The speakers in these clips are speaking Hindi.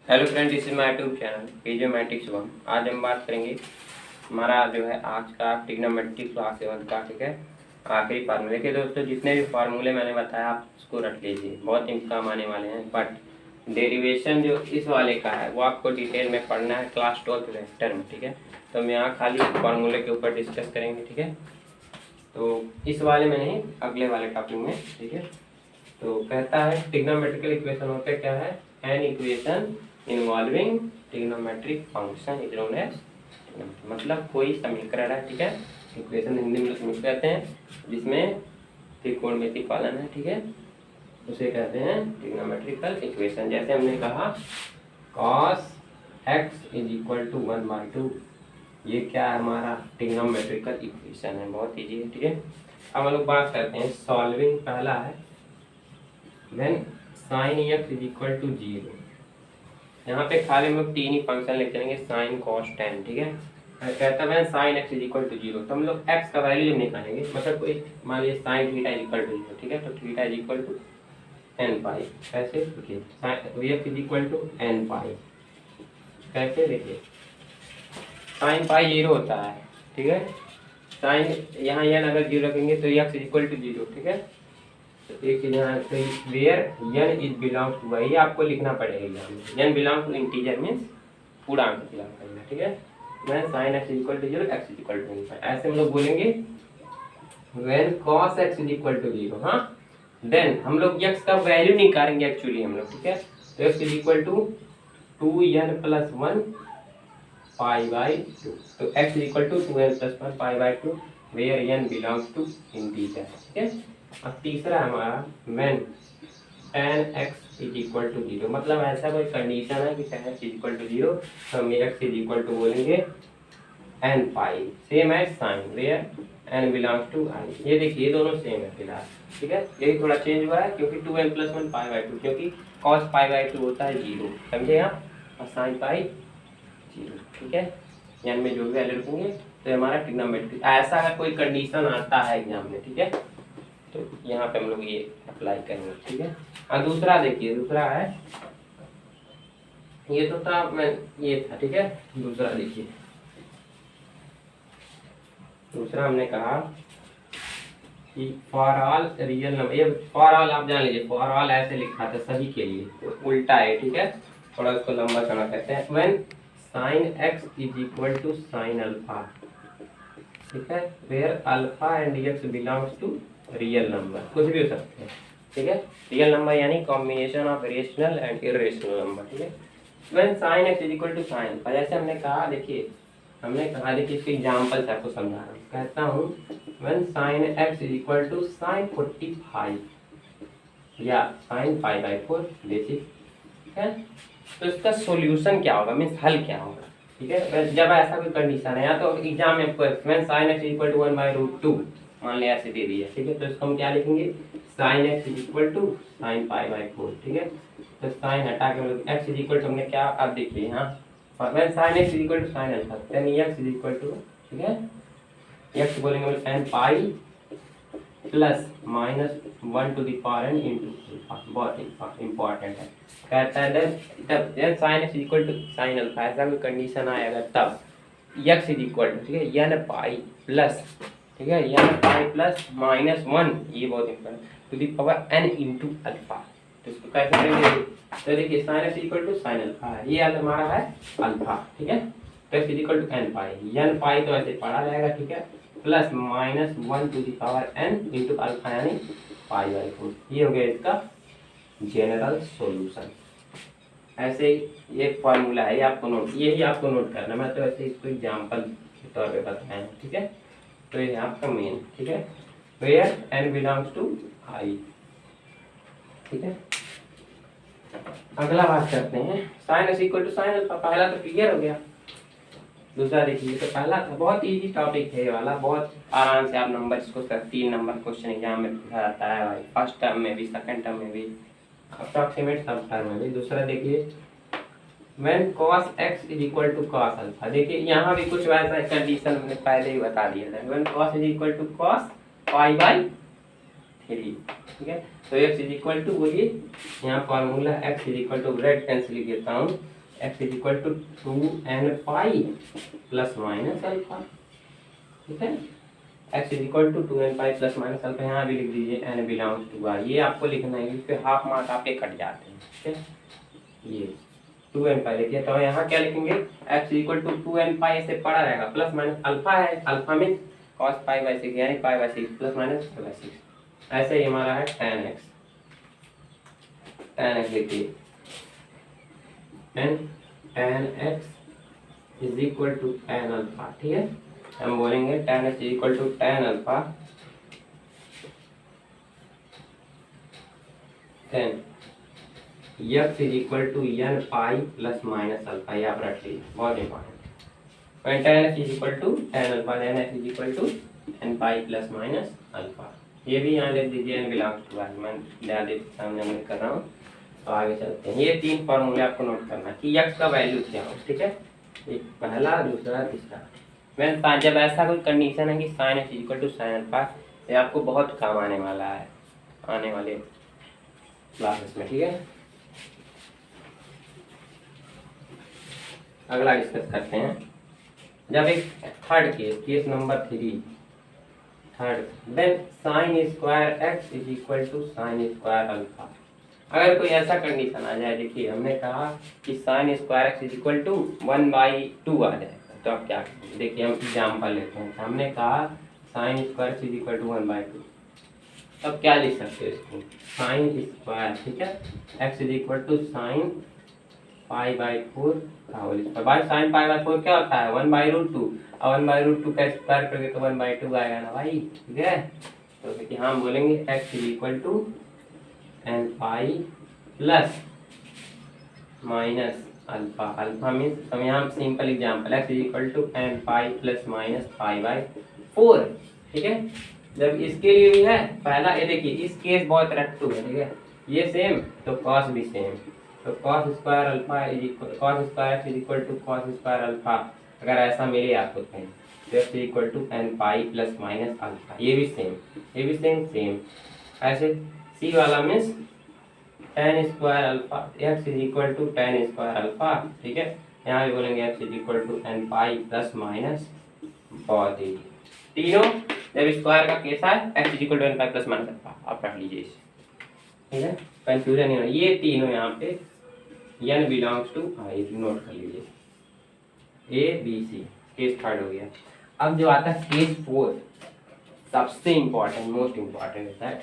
Hello friend, this is my YouTube channel pgeometrics 1। आज हम बात करेंगे हमारा जो है आज का ट्रिग्नोमेट्री क्लास 7 का, ठीक है, आखिरी फार्मूले के। दोस्तों जितने भी फार्मूले मैंने बताया आप उसको रख लीजिए, बहुत ही काम आने वाले हैं। बट डेरिवेशन जो इस वाले का है वो आपको डिटेल में पढ़ना है क्लास 12 वेक्टर में, ठीक है। तो हम यहाँ खाली फार्मूले के ऊपर डिस्कस करेंगे, ठीक है। तो इस वाले में नहीं, अगले वाले टॉपिक में, ठीक है। तो कहता है ट्रिग्नोमेट्रिकल इक्वेशन होते क्या है, an equation involving trigonometric function is known as, मतलब कोई समीकरण है, ठीक है। इक्वेशन हिंदी में समीकरण कहते हैं जिसमें त्रिकोणमिति फलन है, ठीक है, उसे कहते हैं ट्रिग्नोमेट्रिकल इक्वेशन। जैसे हमने कहा cos x is equal to 1/2, ये क्या है हमारा ट्रिग्नोमेट्रिकल इक्वेशन है, बहुत ईजी है, ठीक है। अब हम लोग बात करते हैं सॉल्विंग। पहला है when sin x is equal to 0। यहाँ पे खाली हम लोग तीन ही फंक्शन लिख देंगे, साइन कॉस टेन, ठीक है। कहता है sine x is equal to 0, तो हम लोग एक्स का वैल्यू जब निकालेंगे, मतलब कोई मान लीजिए sine theta is equal to 0, ठीक है, तो theta is equal to n pi. कैसे देखिए, sine x is equal to n pi, कैसे देखिए, साइन पाई 0 होता है, ठीक है। साइन यहाँ एन अगर 0 रखेंगे तो एक्स इज इक्वल टू 0, ठीक है। तो एक चीज यहाँ where n is belong to, वही आपको लिखना पड़ेगा। N belong to integer means पूर्णांक बिलोंग करेगा, ठीक है। मैं sine x is equal to 0, x is equal to 1/5, ऐसे हम लोग बोलेंगे। When cos x is equal to 0, हाँ, देन हम लोग एक्स का वैल्यू निकालेंगे एक्चुअली हम लोग, ठीक है। तो x is equal to 2n plus 1 पाई/2, तो x is equal to 2n plus 1 पाई/2 where n belongs to integer, ठीक है। अब तीसरा हमारा when tan x is equal to 0, मतलब ऐसा कोई कंडीशन है कि tan x is equal to 0, तो हम x इज इक्वल टू बोलेंगे n pi, same as sine where n belongs to i। ये देखिए, ये दोनों सेम है फिलहाल, ठीक है। यही थोड़ा चेंज हुआ है क्योंकि 2n प्लस 1 पाई/2, क्योंकि cos पाई/2 होता है 0, समझे आप, और साइन पाई 0, ठीक है। n में जो भी वैल्यू रखेंगे तो हमारा ट्रिग्नोमेट्री, ऐसा अगर कोई कंडीशन आता है एग्जाम में, ठीक है, तो यहाँ पे हम लोग ये अप्लाई करेंगे, ठीक है। और दूसरा देखिए, दूसरा है, ये तो था मैं, ये था, ठीक है। दूसरा देखिए, दूसरा हमने कहा कि फॉर ऑल रियल नंबर, ये फॉर ऑल आप जान लीजिए, फॉर ऑल ऐसे लिखा था सभी के लिए, तो उल्टा है, ठीक है, थोड़ा उसको लंबा करना कहते हैं। When sine x is equal to sine alpha, ठीक है, where alpha and x belongs to real number, कुछ भी हो सकते हैं, ठीक है। रियल नंबर यानी combination of rational and irrational number, ठीक है। When sin x is equal to sine, जैसे हमने कहा, देखिए हमने कहा, देखिए इसके एग्जांपल से आपको समझा रहा हूँ। कहता हूँ when sin x is equal to sin 45 या sin π/4 बेसिक, ठीक है। तो इसका सॉल्यूशन क्या होगा, मीन्स हल क्या होगा, ठीक है। जब ऐसा कोई कंडीशन है, या तो एग्जाम में आपको when sin x is equal to 1/√2 मान लिया, ऐसे दे दिया, ठीक है, तो इसको हम क्या लिखेंगे, sine x is equal to sine π/4, ठीक है। तो साइन हटा के मतलब एक्स इज इक्वल टू हमने क्या, अब देखिए यहाँ, और when sine x is equal to sine alpha, then x is equal to, ठीक है, एक्स बोलेंगे मतलब n pi plus -1 to the power n into alpha, बहुत इंपॉर्टेंट है। कहता है then sine x is equal to sine alpha, ऐसा कोई कंडीशन आएगा तब एक्स इज इक्वल टू, ठीक है, n पाई प्लस, ठीक है, n पाई प्लस -1, ये बहुत important, to the power n into alpha. तो इसको कैसे करेंगे, तो देखिए sine x equal to sine alpha है, ये हमारा है अल्फा, ठीक है। तो x equal to n pi, n pi तो ऐसे पढ़ा जाएगा, ठीक है, plus -1 to the power n into alpha यानी π/4। ये हो गया इसका जनरल सॉल्यूशन। ऐसे ये फॉर्मूला है, ये आपको नोट, यही आपको नोट करना, मैं तो ऐसे इसको एग्जाम्पल के तौर पे बताया हूँ, ठीक है। तो ये आपका मेन, ठीक है, where n belongs to i, ठीक है। अगला बात करते हैं sine x equal to sine alpha, पहला तो क्लियर हो गया। दूसरा देखिए, तो पहला था बहुत इजी टॉपिक है ये वाला, बहुत आराम से आप नंबर इसको 3 नंबर क्वेश्चन एग्जाम में पूछा जाता है भाई, फर्स्ट टर्म में भी, सेकंड टर्म में भी, अप्रॉक्सीमेट सब टर्म में भी। दूसरा देखिए when cos x is equal to cos alpha, देखिए यहाँ भी कुछ वैसा कंडीशन हमने पहले ही बता दिया था। When cos is equal to cos π/, 3, ठीक है। तो x इज इक्वल टू, बोलिए यहाँ formula x is equal to, red pen से लिख देता हूँ, x is equal to 2n pi plus minus alpha, ठीक है। x is equal to 2n pi plus minus alpha, यहाँ भी लिख दीजिए n बिलोंग्स टू r, ये आपको लिखना है क्योंकि हाफ मार्क आपके कट जाते हैं, ठीक है। ये 2n पाई लिखिए, तो यहाँ क्या लिखेंगे, x इक्वल टू 2n पाई, ऐसे पड़ा रहेगा, प्लस माइनस अल्फा है, अल्फा में cos पाई बाई 6 यानी pi by 6 plus minus pi by 6, ऐसे ही हमारा है tan x, tan x लिखिए, tan x is equal to tan alpha, ठीक है। हम बोलेंगे tan x is equal to tan alpha, then x is equal to n pi plus minus alpha, ये आप रख लीजिए, बहुत important. when tan x is equal to tan alpha, then x is equal to n pi plus minus alpha, ये भी यहाँ लिख दीजिए, n बिलोंग्स टू r, मैं ज़्यादा सामने में कर रहा हूँ। तो आगे चलते हैं, ये 3 फॉर्मूले आपको नोट करना है कि x का वैल्यू क्या हो, ठीक है। एक पहला, दूसरा, तीसरा। मैं जब ऐसा कोई कंडीशन है कि sine x equal to sine alpha, ये आपको बहुत काम आने वाला है आने वाले क्लासेस में, ठीक है। अगला डिस्कस करते हैं, जब एक third case number 3, third, then sine square x is equal to sine square alpha. अगर कोई ऐसा कंडीशन आ जाए, देखिए हमने कहा कि sine square x is equal to 1/2 आ जाएगा, तो आप क्या करेंगे, देखिए हम एग्जाम्पल लेते हैं, हमने कहा sine square x is equal to 1/2, तब क्या लिख सकते हो इसको, साइन स्क्वायर, ठीक है, x is equal to sine π/4 का होल स्क्वायर, भाई साइन π/4 क्या होता है, 1/√2, और 1/√2 का स्क्वायर करोगे तो 1/2 आएगा ना भाई, ठीक है। तो देखिए हम बोलेंगे x is equal to n pi plus minus alpha, alpha means हम यहाँ simple example, x is equal to n pi plus minus π/4, ठीक है। जब इसके लिए भी है पहला, ये देखिए इस केस बहुत रट्टू है, ठीक है, ये सेम तो कॉस भी सेम, तो cos square alpha is equal, cos square x is equal to cos square alpha, अगर ऐसा मिले आपको कहीं, तो x is equal to n pi plus minus alpha, ये भी सेम, ये भी सेम सेम, ऐसे सी वाला means tan square alpha, x is equal to tan square alpha, ठीक है। यहाँ भी बोलेंगे x is equal to n pi plus minus, बहुत ही तीनों जब स्क्वायर का केस है, x is equal to n pi plus minus alpha, आप रख लीजिए इसे, ठीक है, कंफ्यूजन नहीं होना। ये तीनों यहाँ पे n belongs to i, note कर लीजिए, a b c, case third हो गया। अब जो आता है केस 4, सबसे इम्पोर्टेंट, मोस्ट इम्पोर्टेंट है दैट,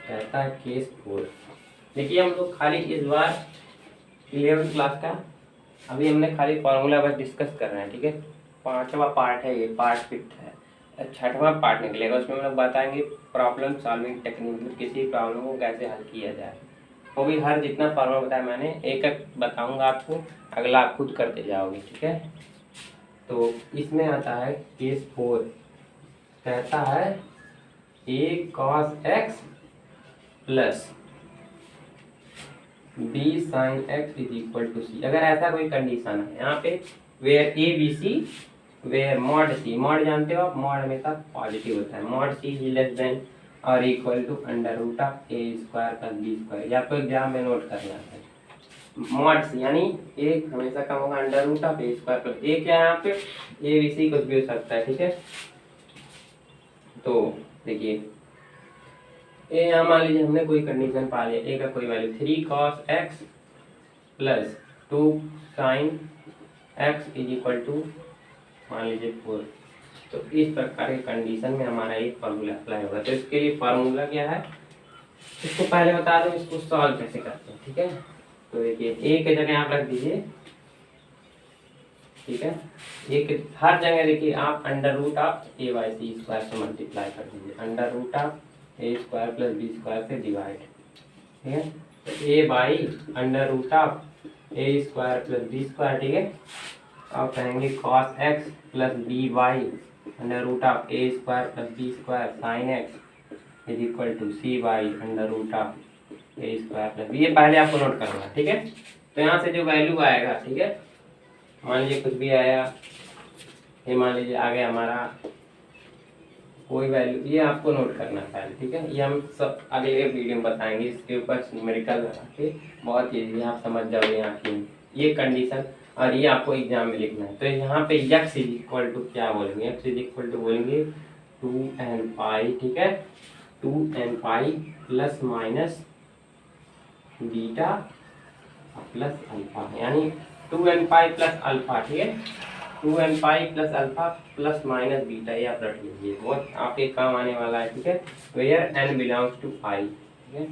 कहता है केस 4। देखिए हम लोग खाली इस बार 11th क्लास का अभी हमने खाली फॉर्मूला बस डिस्कस कर रहे हैं, ठीक है। 5वां पार्ट है ये, पार्ट 5 है, 6वां पार्ट निकलेगा, उसमें हम लोग बताएंगे प्रॉब्लम सॉल्विंग टेक्निक, किसी प्रॉब्लम को कैसे हल किया जाए, वो भी हर जितना फॉर्मूला बताया मैंने एक एक बताऊंगा आपको, अगला आप खुद करते जाओगे, ठीक है। तो इसमें आता है केस 4, कहता है a cos x plus b sin x is equal to c। अगर ऐसा कोई कंडीशन है यहाँ पे, where a b c, where mod c, mod जानते हो आप, मॉड हमेशा पॉजिटिव होता है, mod c is less than और equal to under root of a square plus b square, या आपको एग्जाम में नोट करना है, मॉड c यानी a हमेशा कम होगा under root of a square plus, a क्या है यहाँ पे, a b c कुछ भी हो सकता है, ठीक है। तो देखिए ए, यहाँ मान लीजिए हमने कोई कंडीशन पा लिया, ए का कोई value 3 cos x plus 2 sin x is equal to मान लीजिए 4, तो इस प्रकार के कंडीशन में हमारा एक फार्मूला अप्लाई होगा। तो इसके लिए फार्मूला क्या है, इसको पहले बता दो, इसको सॉल्व कैसे करते हैं, ठीक है। तो देखिए ए के जगह आप रख दीजिए, ठीक है, एक हर जगह देखिए आप under root of a by C square से मल्टीप्लाई कर दीजिए, under root of A square plus B square से डिवाइड, ठीक है। तो A by under root of A square plus B square, ठीक है। अब कहेंगे cos x plus B by under root of A square plus B square sine x is equal to C by under root of A square plus B, ये पहले आपको नोट करना है, ठीक है। तो यहाँ से जो वैल्यू आएगा, ठीक है, मान लीजिए कुछ भी आया, ये मान लीजिए आ गया हमारा कोई वैल्यू, ये आपको नोट करना है पहले, ठीक है। ये हम सब अगले वीडियो में बताएंगे, इसके ऊपर न्यूमेरिकल लगा के बहुत ईजी आप समझ जाओगे यहाँ की ये कंडीशन, और ये आपको एग्जाम में लिखना है। तो यहाँ पे x इज इक्वल टू क्या बोलेंगे, x इज इक्वल टू बोलेंगे 2n पाई, ठीक है, 2n pi plus minus beta plus alpha, यानी 2n पाई प्लस अल्फा, ठीक है, 2n pi plus alpha plus minus beta, ये आप रख लीजिए, बहुत आपके काम आने वाला है, ठीक है। वेयर n बिलोंग्स टू पाई, ठीक है।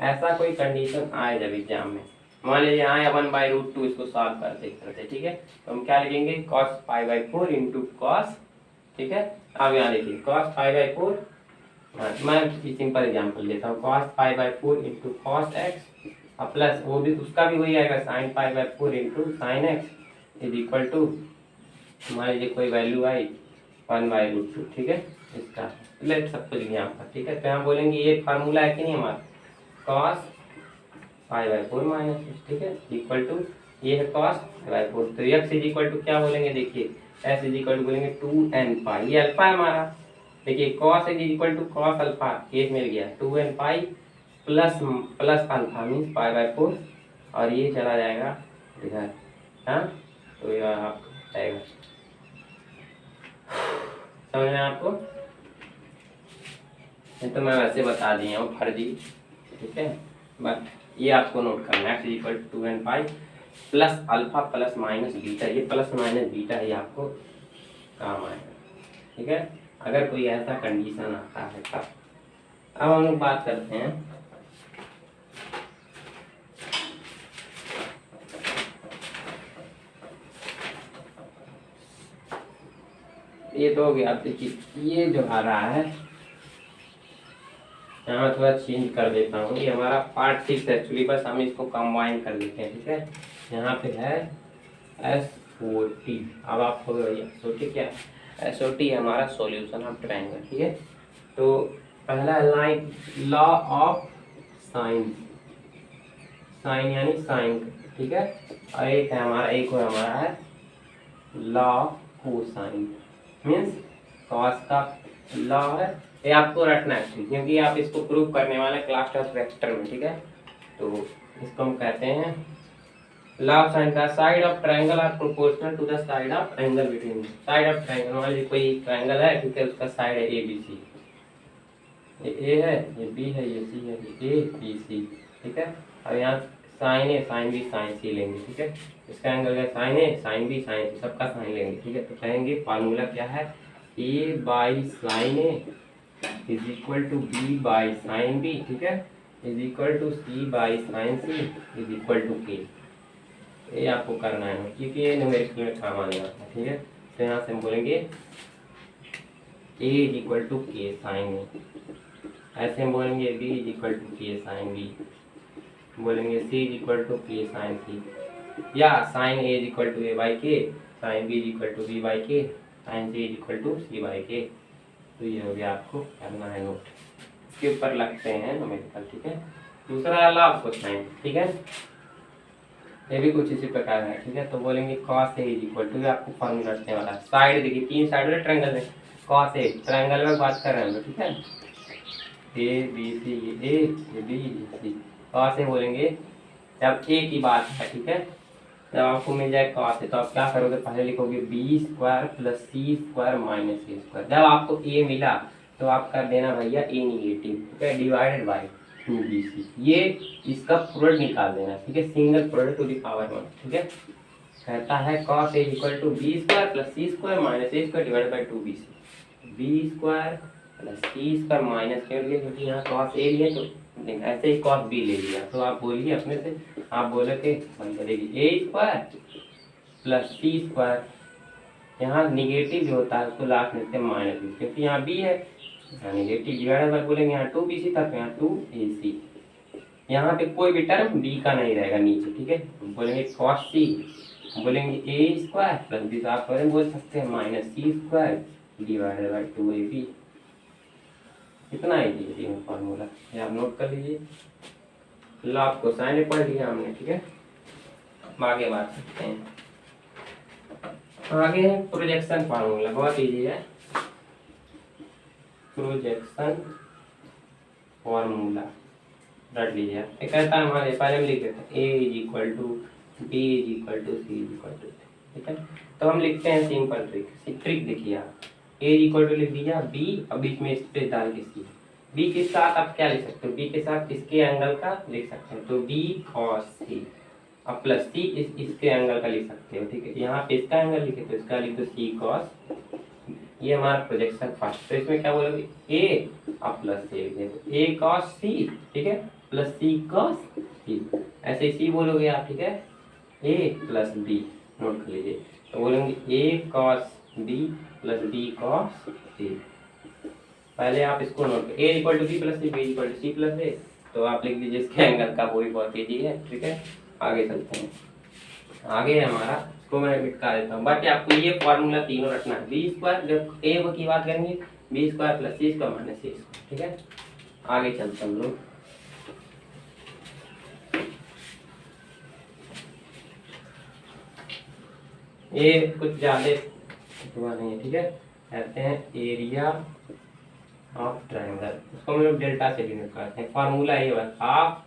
ऐसा कोई कंडीशन आए जब एग्जाम में, मान लीजिए आए 1/√2, इसको सॉल्व करते, ठीक है, तो हम क्या लिखेंगे cos π/4 इंटू कॉस, ठीक है। अब यहाँ देखिए cos π/4, मैं सिंपल एग्जाम्पल लेता हूँ, cos π/4 into cos x plus वो भी उसका भी वही आएगा sin π/4 into sine x is equal to, मान लीजिए कोई वैल्यू आई 1/√2, ठीक है, इसका लेट सब कुछ यहाँ पर, ठीक है। तो यहाँ बोलेंगे ये फार्मूला है कि नहीं हमारा, cos π/4 माइनस, ठीक है, इक्वल टू ये है cos π/4, तो x इज इक्वल टू क्या बोलेंगे, देखिए s इज इक्वल टू बोलेंगे 2n पाई, ये अल्फा है हमारा, देखिए cos is equal to cos alpha, case मिल गया 2n pi plus plus alpha means π/4, और ये चला जाएगा इधर, हाँ, तो ये आपको आएगा, समझ में आपको, तो मैं वैसे बता दिया हूँ फर्जी, ठीक है, बट ये आपको नोट करना है, x equal to 2n pi plus alpha plus minus beta, ये प्लस माइनस बीटा ये आपको काम आएगा, ठीक है, अगर कोई ऐसा कंडीशन आता है तब। अब हम लोग बात करते हैं ये तो हो गया। आप देखिए ये जो आ रहा है, यहाँ थोड़ा चेंज कर देता हूँ, ये हमारा पार्ट 6 एक्चुअली, बस हम इसको कंबाइन कर देते हैं, ठीक है। यहाँ पे है SOT, अब आपको SOT क्या है, SOT हमारा सॉल्यूशन ऑफ ट्रायंगल, ठीक है। तो पहला line law of sine, sine यानी साइन, ठीक है, और एक है हमारा, एक और हमारा है लॉ कोसाइन, मीन्स कॉस का लॉ है, ये आपको रटना है क्योंकि आप इसको प्रूव करने वाले क्लास टेस्ट वेक्टर में, ठीक है। तो इसको हम कहते हैं लॉ ऑफ साइन का, side of triangle are proportional to the side of angle between, side of triangle, मान लीजिए कोई ट्रायंगल है, ठीक है, उसका साइड है ABC, ये A है, ये B है, ये C है, ये ABC, ठीक है। अब यहाँ sine A sine B sine C लेंगे, ठीक है, इसका एंगल है sine A sine B sine C, सबका साइन लेंगे, ठीक है। तो कहेंगे फार्मूला क्या है, A by sine A is equal to B by sine B, ठीक है, is equal to C by sine C is equal to K। ये आपको करना है क्योंकि ये न्यूमेरिकल में काम आने वाला है, ठीक है। तो यहाँ से हम बोलेंगे A is equal to K sine A, ऐसे हम बोलेंगे B is equal to K sine B, बोलेंगे C is equal to K sine C, या sine A is equal to A by K, sine B is equal to B by K, sine C is equal to C by K। तो ये हो गया, आपको करना है नोट, इसके ऊपर लगते हैं न्यूमेरिकल, ठीक है। दूसरा लॉ ऑफ कोसाइन, ठीक है, ये भी कुछ इसी प्रकार है, ठीक है। तो बोलेंगे cos A is equal to, आपको फॉर्मूला रखने वाला है, साइड देखिए 3 साइड वाले ट्रायंगल में, cos A ट्रायंगल में बात कर रहे हैं हम लोग, ठीक है, A B C, A B C, cos A बोलेंगे जब A की बात है, ठीक है, जब आपको मिल जाए cos A तो आप क्या करोगे, पहले लिखोगे B square plus C square minus A square, जब आपको A मिला तो आप कर देना भैया A निगेटिव, ठीक है, डिवाइडेड बाई 2BC, ये इसका प्रोडक्ट निकाल देना, ठीक है, single product to the power 1, ठीक है। कहता है cos A equal to B square plus C square minus A square divided by 2BC, B square plus C square minus के लिए, क्योंकि यहाँ cos A लिए तो ऐसे ही cos B ले लिया, तो आप बोलिए अपने से, आप बोले कि देखिए A square plus C square, यहाँ निगेटिव जो होता है उसको लास्ट में माइनस, क्योंकि यहाँ B है, नेगेटिव डिवाइडेड बाय बोलेंगे यहाँ 2BC था तो यहाँ 2AC, यहाँ पे कोई भी टर्म B का नहीं रहेगा नीचे, ठीक है। बोलेंगे cos C, बोलेंगे A स्क्वायर प्लस B, आप बोल सकते हैं minus C square divided by 2AB, कितना है ये फॉर्मूला, ये आप नोट कर लीजिए। लॉ ऑफ कोसाइन पढ़ लिया हमने, ठीक है। आगे बात करते हैं, आगे है प्रोजेक्शन फार्मूला, बहुत इजी है। प्रोजेक्शन फॉर्मूला रट लीजिए। ये कहता है हमारे पहले हम लिख देते हैं a is equal to b is equal to c is equal to, ठीक है। तो हम लिखते हैं सिंपल ट्रिक देखिए आप, a इज इक्वल टू लिख दिया b और बीच में स्पेस डाल के c। b के साथ आप क्या लिख सकते हो, b के साथ इसके एंगल का लिख सकते हैं, तो b cos c और प्लस c इसके एंगल का लिख सकते हो, ठीक है। यहाँ पे इसका एंगल लिखे तो इसका लिख दो c cos, ये हमारा प्रोजेक्शन फर्स्ट। तो इसमें क्या बोलोगे a और प्लस a cos c, ठीक है, प्लस c cos c, ऐसे c बोलोगे आप, ठीक है, a प्लस b नोट कर लीजिए। तो बोलेंगे a cos b plus b cos c। पहले आप इसको नोट कर, a equal to b plus c, b equal to c plus a, तो आप लिख दीजिए इसके एंगल का, वो भी बहुत ईजी है, ठीक है। आगे चलते हैं, आगे है हमारा, इसको मैं मिटा देता हूँ, बट आपको ये फॉर्मूला तीनों रखना है। बी स्क्वायर, जब ए की बात करेंगे बी स्क्वायर प्लस सी स्क्वायर माइनस सी स्क्वायर, ठीक है। आगे चलते हम लोग, ये कुछ ज्यादा नहीं है, ठीक है। कहते हैं एरिया ऑफ ट्रायंगल, उसको हम लोग डेल्टा से डिनोट करते हैं। फॉर्मूला ये है हाफ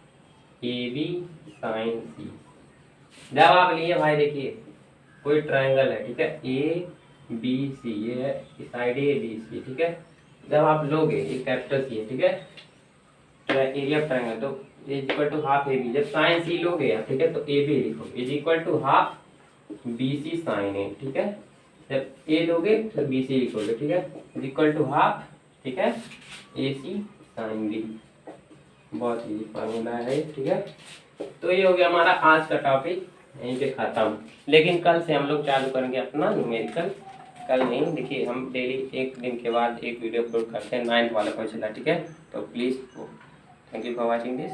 ए बी साइन सी। जब आप लिए भाई देखिए कोई ट्रायंगल है, ठीक है, ए बी सी, ये है साइड ए बी सी, ठीक है। जब आप लोगे ये कैपिटल सी है, ठीक है, एरिया ऑफ ट्रायंगल, तो is equal to half A B. जब साइन सी लोगे, ठीक है, तो ए बी लिखो is equal to half B C sine A, ठीक है। जब ए लोगे तो बी सी लिखोगे, ठीक है, इज इक्वल टू हाफ, ठीक है, ए सी साइन बी। बहुत ही फॉर्मूला है, ठीक है। तो ये हो गया हमारा आज का टॉपिक, यहीं पे खत्म। लेकिन कल से हम लोग चालू करेंगे अपना न्यूमेरिकल। कल नहीं, देखिए हम डेली एक दिन के बाद एक वीडियो अपलोड करते हैं 9th वाला क्वेश्चन, ठीक है। तो please thank you for watching this.